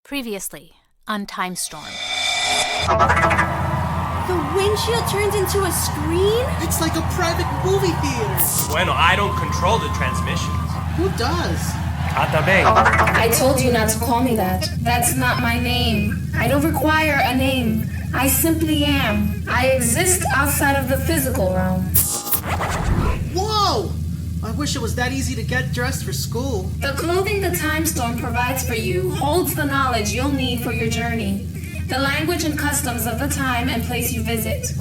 Previously on Timestorm. The windshield turns into a screen? It's like a private movie theater. Bueno, I don't control the transmissions. Who does? Atabey. I told you not to call me that. That's not my name. I don't require a name. I simply am. I exist outside of the physical realm. Whoa! I wish it was that easy to get dressed for school. The clothing the Timestorm provides for you holds the knowledge you'll need for your journey. The language and customs of the time and place you visit.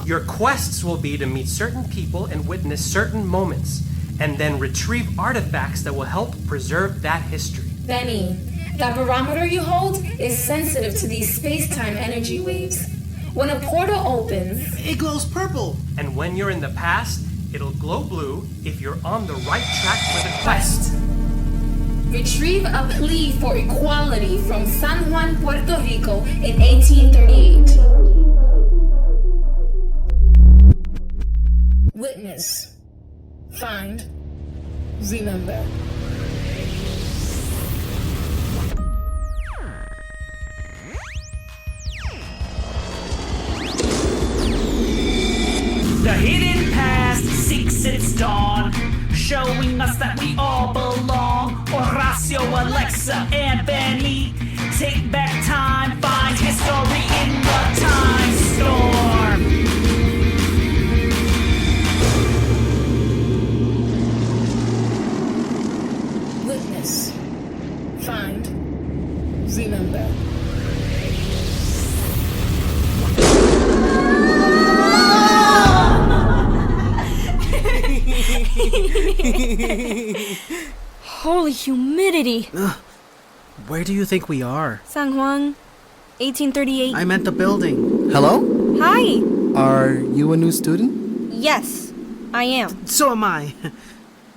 Your quests will be to meet certain people and witness certain moments, and then retrieve artifacts that will help preserve that history. Beni, the barometer you hold is sensitive to these space-time energy waves. When a portal opens, It glows purple. And when you're in the past, it'll glow blue if you're on the right track for the quest. retrieve a plea for equality from San Juan, Puerto Rico in 1838. Witness. Find. Remember. The hidden past seeks its dawn, showing us that we all belong. Horacio, Alexa, and Beni take back time, find history in the time storm. Witness. Find. Remember. Holy humidity. Where do you think we are? San Juan, 1838. I meant the building. Hello? Hi. Are you a new student? Yes, I am. So am I.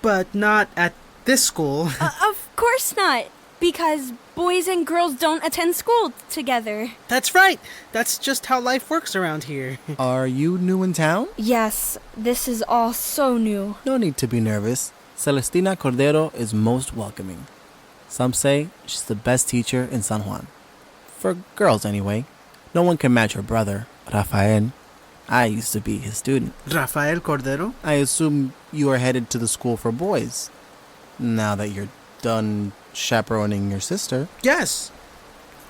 But not at this school. Of course not. Because boys and girls don't attend school together. That's right. That's just how life works around here. Are you new in town? Yes, this is all so new. No need to be nervous. Celestina Cordero is most welcoming. Some say she's the best teacher in San Juan. For girls, anyway. No one can match her brother, Rafael. I used to be his student. Rafael Cordero? I assume you are headed to the school for boys. Now that you're done chaperoning your sister. Yes.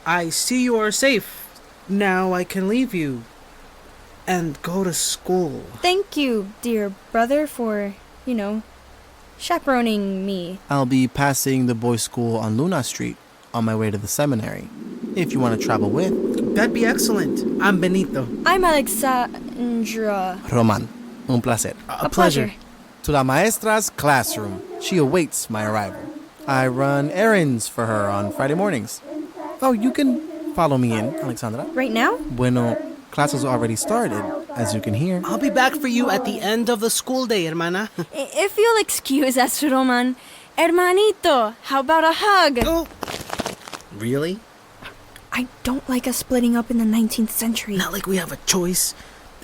I see you are safe. Now I can leave you and go to school. Thank you, dear brother, for, chaperoning me. I'll be passing the boys' school on Luna Street on my way to the seminary. If you want to travel with. That'd be excellent. I'm Benito. I'm Alexandra. Román, un placer. A pleasure. To la maestra's classroom. She awaits my arrival. I run errands for her on Friday mornings. Oh, you can follow me in, Alexandra. Right now? Bueno, classes already started, as you can hear. I'll be back for you at the end of the school day, hermana. If you'll excuse us, Román. Hermanito, how about a hug? Oh. Really? I don't like us splitting up in the 19th century. Not like we have a choice.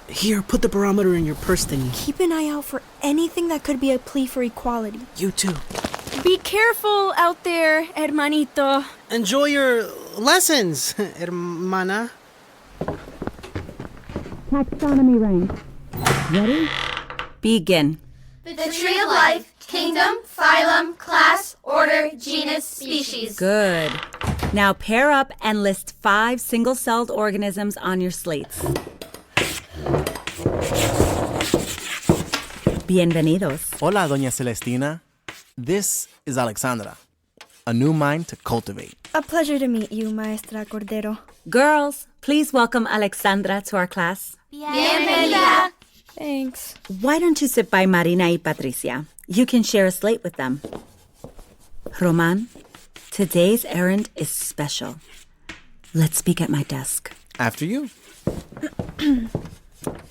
Here, put the barometer in your purse thingy. Keep an eye out for anything that could be a plea for equality. You too. Be careful out there, hermanito. Enjoy your lessons, hermana. Taxonomy rank. Ready? Begin. The tree of life, kingdom, phylum, class, order, genus, species. Good. Now pair up and list 5 single-celled organisms on your slates. Bienvenidos. Hola, Doña Celestina. This is Alexandra. A new mind to cultivate. A pleasure to meet you, Maestra Cordero. Girls, please welcome Alexandra to our class. Bienvenida. Thanks. Why don't you sit by Marina y Patricia? You can share a slate with them. Román, today's errand is special. Let's speak at my desk. After you.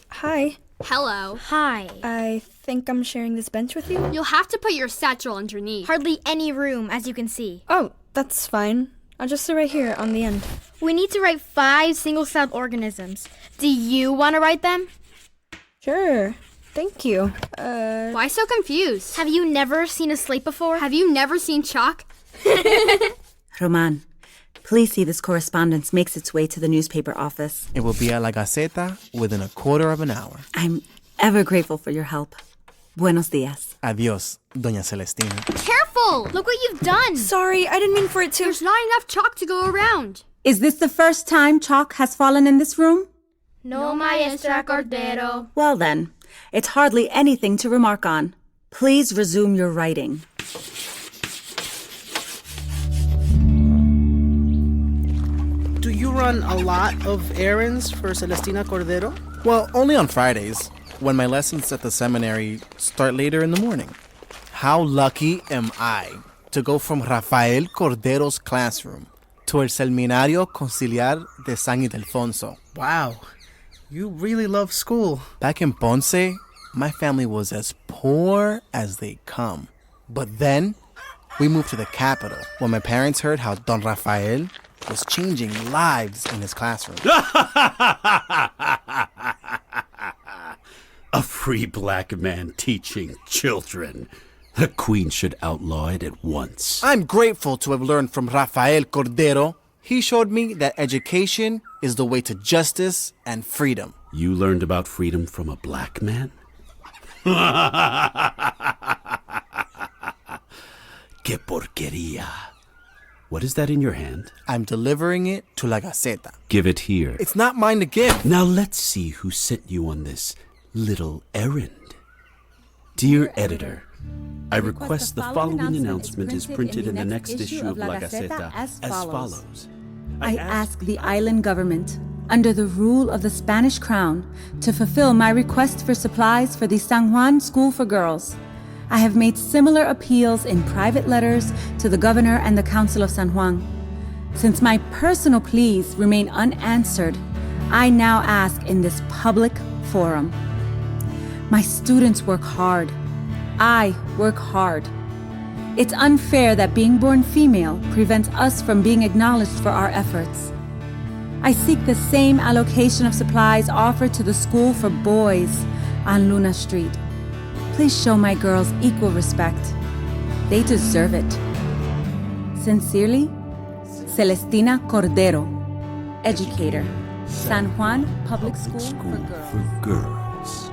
Hi. Hello. Hi. I think I'm sharing this bench with you. You'll have to put your satchel underneath. Hardly any room, as you can see. Oh, that's fine. I'll just sit right here on the end. We need to write 5 single-celled organisms. Do you want to write them? Sure. Thank you. Why so confused? Have you never seen a slate before? Have you never seen chalk? Román, Please see this correspondence makes its way to the newspaper office. It will be at La Gaceta within a quarter of an hour. I'm ever grateful for your help. Buenos días. Adiós, Doña Celestina. Careful! Look what you've done! Sorry, I didn't mean for it to... There's not enough chalk to go around. Is this the first time chalk has fallen in this room? No, Maestra Cordero. Well then, it's hardly anything to remark on. Please resume your writing. Do you run a lot of errands for Celestina Cordero? Well, only on Fridays, when my lessons at the seminary start later in the morning. How lucky am I to go from Rafael Cordero's classroom to el Seminario Conciliar de San Ildefonso. Wow, you really love school. Back in Ponce, my family was as poor as they come. But then, we moved to the capital when my parents heard how Don Rafael was changing lives in his classroom. A free black man teaching children. The Queen should outlaw it at once. I'm grateful to have learned from Rafael Cordero. He showed me that education is the way to justice and freedom. You learned about freedom from a black man? Que porquería. What is that in your hand? I'm delivering it to La Gaceta. Give it here. It's not mine to give. Now let's see who sent you on this little errand. Dear editor, I request the following announcement is printed in the next issue of La Gaceta as follows. I ask the island government, under the rule of the Spanish crown, to fulfill my request for supplies for the San Juan School for Girls. I have made similar appeals in private letters to the governor and the council of San Juan. Since my personal pleas remain unanswered, I now ask in this public forum. My students work hard. I work hard. It's unfair that being born female prevents us from being acknowledged for our efforts. I seek the same allocation of supplies offered to the school for boys on Luna Street. Please show my girls equal respect. They deserve it. Sincerely, Celestina Cordero, educator, San Juan Public School for Girls.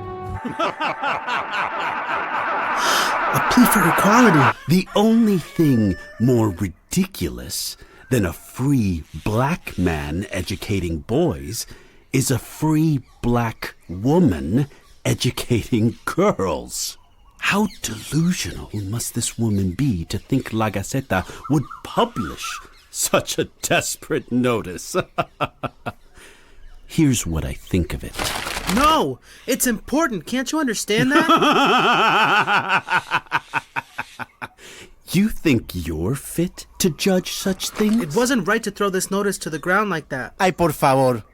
A plea for equality. The only thing more ridiculous than a free black man educating boys is a free black woman educating girls. How delusional must this woman be to think La Gaceta would publish such a desperate notice? Here's what I think of it. No, it's important. Can't you understand that? You think you're fit to judge such things? It wasn't right to throw this notice to the ground like that. Ay, por favor.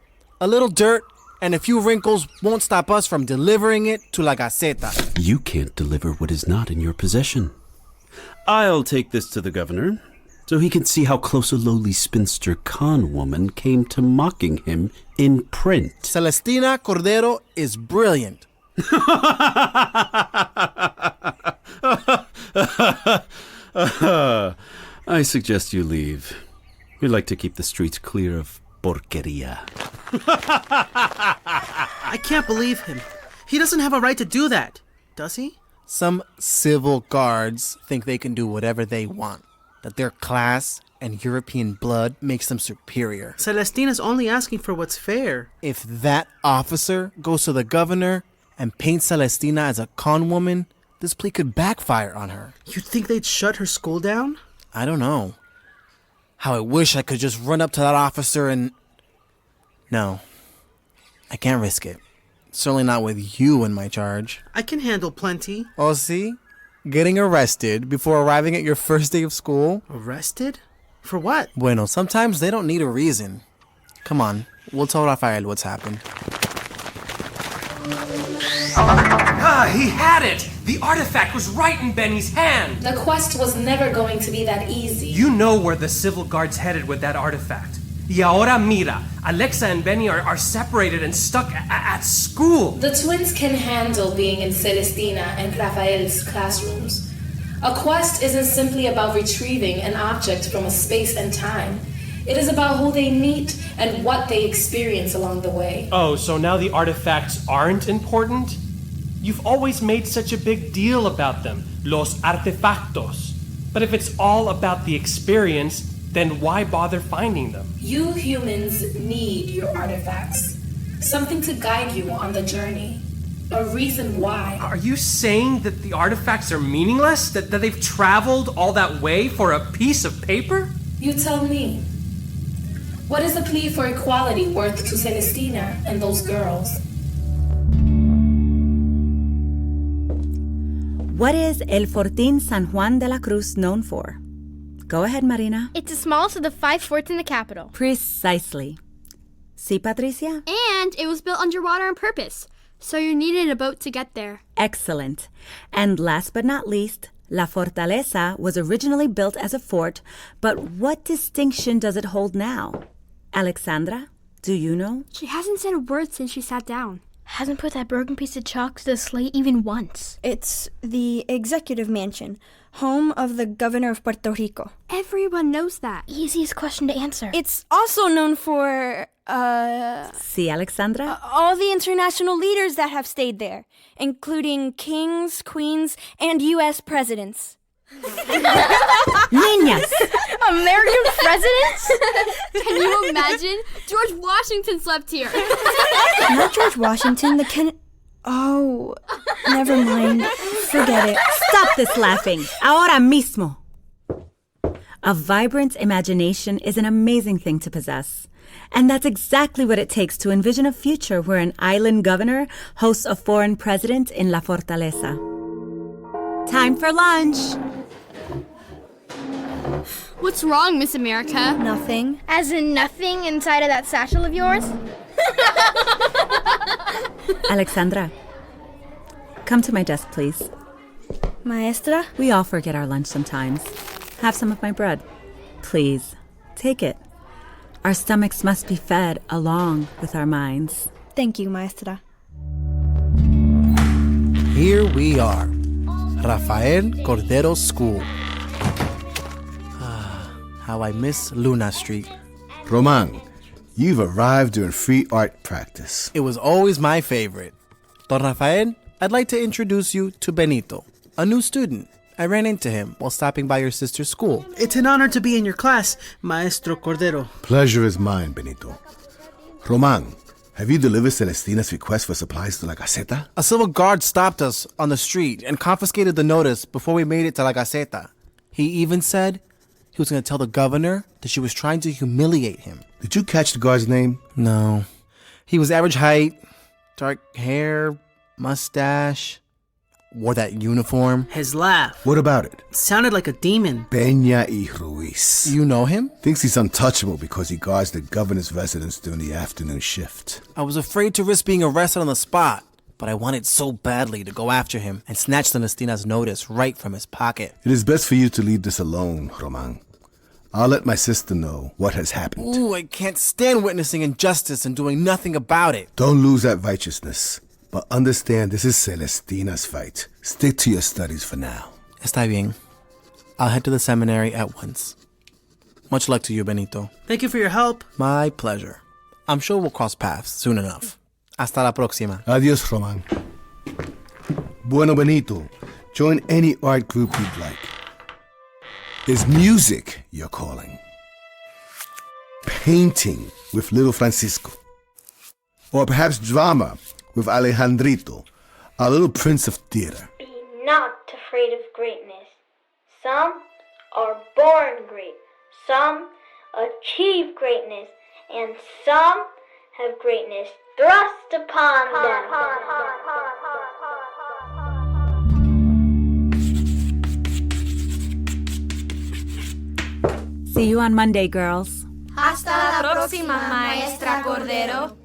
A little dirt and a few wrinkles won't stop us from delivering it to La Gaceta. You can't deliver what is not in your possession. I'll take this to the governor, so he can see how close a lowly spinster con woman came to mocking him in print. Celestina Cordero is brilliant. I suggest you leave. We'd like to keep the streets clear of porquería. I can't believe him. He doesn't have a right to do that, does he? Some civil guards think they can do whatever they want, that their class and European blood makes them superior. Celestina's only asking for what's fair. If that officer goes to the governor and paints Celestina as a con woman, this plea could backfire on her. You think they'd shut her school down? I don't know. How I wish I could just run up to that officer and... No, I can't risk it. Certainly not with you in my charge. I can handle plenty. Oh, see? Getting arrested before arriving at your first day of school? Arrested? For what? Bueno, sometimes they don't need a reason. Come on, we'll tell Rafael what's happened. He had it! The artifact was right in Beni's hand! The quest was never going to be that easy. You know where the civil guard's headed with that artifact. Y ahora mira, Alexa and Beni are separated and stuck at school. The twins can handle being in Celestina and Rafael's classrooms. A quest isn't simply about retrieving an object from a space and time. It is about who they meet and what they experience along the way. Oh, so now the artifacts aren't important? You've always made such a big deal about them, los artefactos. But if it's all about the experience, then why bother finding them? You humans need your artifacts. Something to guide you on the journey. A reason why. Are you saying that the artifacts are meaningless? That they've traveled all that way for a piece of paper? You tell me. What is the plea for equality worth to Celestina and those girls? What is El Fortín San Juan de la Cruz known for? Go ahead, Marina. It's the smallest of the 5 forts in the capital. Precisely. See, Patricia? And it was built underwater on purpose, so you needed a boat to get there. Excellent. And last but not least, La Fortaleza was originally built as a fort, but what distinction does it hold now? Alexandra, do you know? She hasn't said a word since she sat down. Hasn't put that broken piece of chalk to the slate even once. It's the executive mansion, home of the governor of Puerto Rico. Everyone knows that. Easiest question to answer. It's also known for, See, Alexandra? all the international leaders that have stayed there, including kings, queens, and U.S. presidents. Niñas! American presidents? Can you imagine? George Washington slept here. Not George Washington, Oh, never mind. Forget it. Stop this laughing. Ahora mismo. A vibrant imagination is an amazing thing to possess. And that's exactly what it takes to envision a future where an island governor hosts a foreign president in La Fortaleza. Time for lunch. What's wrong, Miss America? Nothing. As in nothing inside of that satchel of yours? Alexandra, come to my desk, please. Maestra? We all forget our lunch sometimes. Have some of my bread. Please, take it. Our stomachs must be fed along with our minds. Thank you, Maestra. Here we are, Rafael Cordero School. How I miss Luna Street. Román, you've arrived during free art practice. It was always my favorite. Don Rafael, I'd like to introduce you to Benito, a new student. I ran into him while stopping by your sister's school. It's an honor to be in your class, Maestro Cordero. Pleasure is mine, Benito. Román, have you delivered Celestina's request for supplies to La Gaceta? A civil guard stopped us on the street and confiscated the notice before we made it to La Gaceta. He even said he was going to tell the governor that she was trying to humiliate him. Did you catch the guard's name? No. He was average height, dark hair, mustache, wore that uniform. His laugh. What about it? Sounded like a demon. Peña y Ruiz. You know him? Thinks he's untouchable because he guards the governor's residence during the afternoon shift. I was afraid to risk being arrested on the spot, but I wanted so badly to go after him and snatch Celestina's notice right from his pocket. It is best for you to leave this alone, Román. I'll let my sister know what has happened. Ooh, I can't stand witnessing injustice and doing nothing about it. Don't lose that righteousness. But understand this is Celestina's fight. Stick to your studies for now. Está bien. I'll head to the seminary at once. Much luck to you, Benito. Thank you for your help. My pleasure. I'm sure we'll cross paths soon enough. Hasta la próxima. Adios, Román. Bueno, Benito. Join any art group you'd like. There's music you're calling. Painting with little Francisco. Or perhaps drama with Alejandrito, our little prince of theater. Be not afraid of greatness. Some are born great, some achieve greatness, and some have greatness thrust upon them. See you on Monday, girls. Hasta la próxima, Maestra Cordero.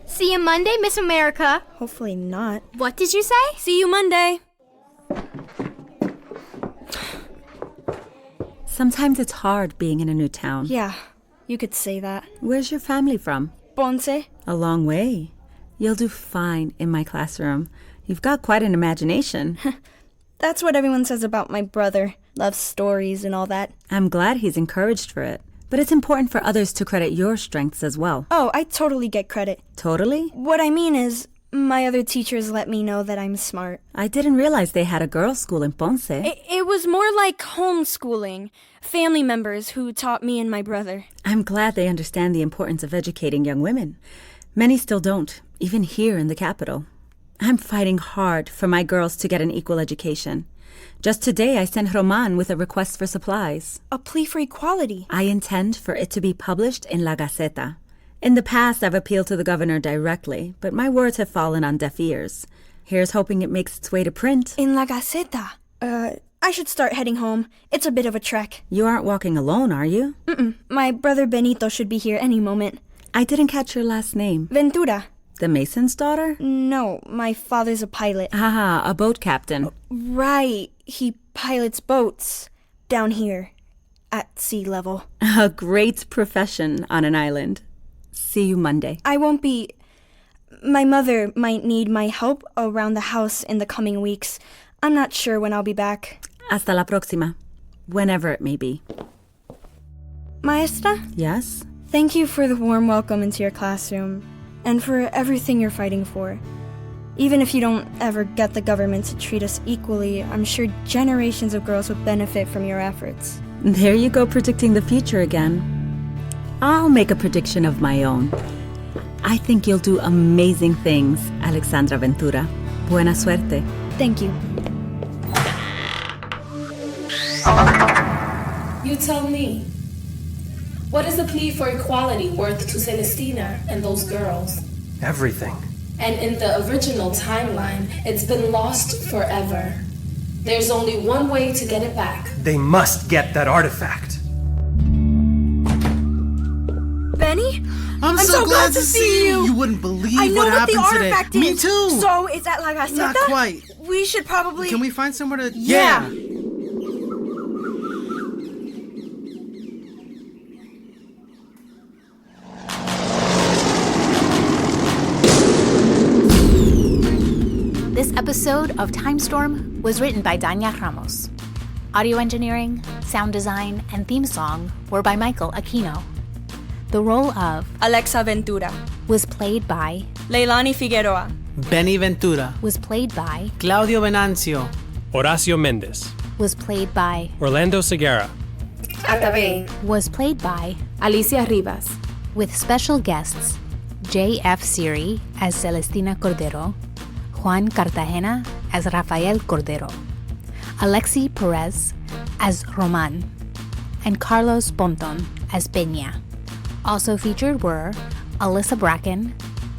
See you Monday, Miss America. Hopefully not. What did you say? See you Monday. Sometimes it's hard being in a new town. Yeah, you could say that. Where's your family from? Ponce. A long way. You'll do fine in my classroom. You've got quite an imagination. That's what everyone says about my brother. Loves stories and all that. I'm glad he's encouraged for it. But it's important for others to credit your strengths as well. Oh, I totally get credit. Totally? What I mean is, my other teachers let me know that I'm smart. I didn't realize they had a girls' school in Ponce. It was more like homeschooling. Family members who taught me and my brother. I'm glad they understand the importance of educating young women. Many still don't, even here in the capital. I'm fighting hard for my girls to get an equal education. Just today, I sent Román with a request for supplies. A plea for equality. I intend for it to be published in La Gaceta. In the past, I've appealed to the governor directly, but my words have fallen on deaf ears. Here's hoping it makes its way to print. In La Gaceta? I should start heading home. It's a bit of a trek. You aren't walking alone, are you? My brother Benito should be here any moment. I didn't catch your last name. Ventura. The Mason's daughter? No, my father's a pilot. A boat captain. Right. He pilots boats down here at sea level. A great profession on an island. See you Monday. I won't be... My mother might need my help around the house in the coming weeks. I'm not sure when I'll be back. Hasta la próxima. Whenever it may be. Maestra? Yes? Thank you for the warm welcome into your classroom, and for everything you're fighting for. Even if you don't ever get the government to treat us equally, I'm sure generations of girls would benefit from your efforts. There you go, predicting the future again. I'll make a prediction of my own. I think you'll do amazing things, Alexandra Ventura. Buena suerte. Thank you. You tell me. What is the plea for equality worth to Celestina and those girls? Everything. And in the original timeline, it's been lost forever. There's only one way to get it back. They must get that artifact. Benny? I'm so glad to see you! You wouldn't believe what happened today. I know what the artifact Me is. too! So, is that La Gaceta? Not quite. We should probably... Can we find somewhere to... Yeah. This episode of Timestorm was written by Dania Ramos. Audio engineering, sound design, and theme song were by Michael Aquino. The role of Alexa Ventura was played by Leilany Figueroa. Beni Ventura was played by Claudio Venancio. Horacio Méndez was played by Orlando Segarra. Atabey was played by Alicia Rivas. with special guests J.F. Seary as Celestina Cordero, Juan Cartagena as Rafael Cordero, Alexis Pérez as Román, and Carlos Ponton as Peña. Also featured were Alyssa Bracken,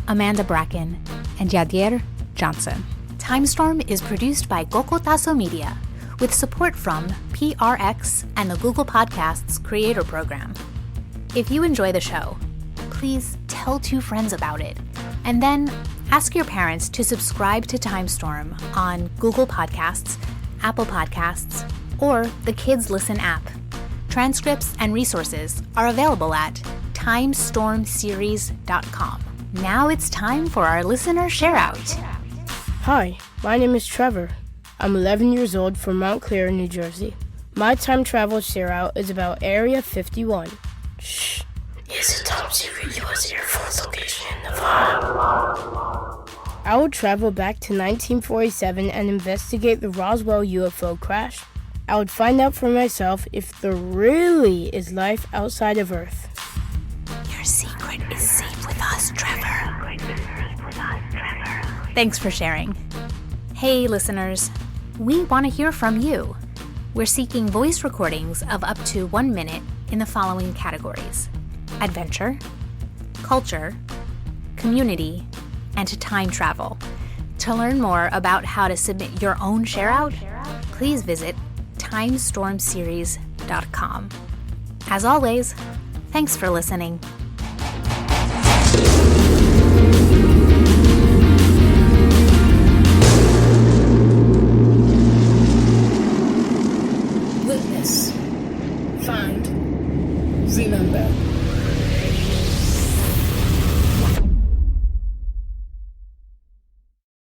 Amanda Bracken, and Yadier Johnson. Timestorm is produced by Cocotazo Media with support from PRX and the Google Podcasts Creator Program. If you enjoy the show, please tell 2 friends about it, and then ask your parents to subscribe to Timestorm on Google Podcasts, Apple Podcasts, or the Kids Listen app. Transcripts and resources are available at timestormseries.com. Now it's time for our listener share-out. Hi, my name is Trevor. I'm 11 years old from Montclair, New Jersey. My time travel share-out is about Area 51. Shh. Is it top secret U.S. Air Force location in Nevada? I will travel back to 1947 and investigate the Roswell UFO crash. I would find out for myself if there really is life outside of Earth. Your secret is safe with us, Trevor. Thanks for sharing. Hey, listeners. We want to hear from you. We're seeking voice recordings of up to 1 minute in the following categories: adventure, culture, community, and time travel. To learn more about how to submit your own share-out, please visit timestormseries.com. As always, thanks for listening.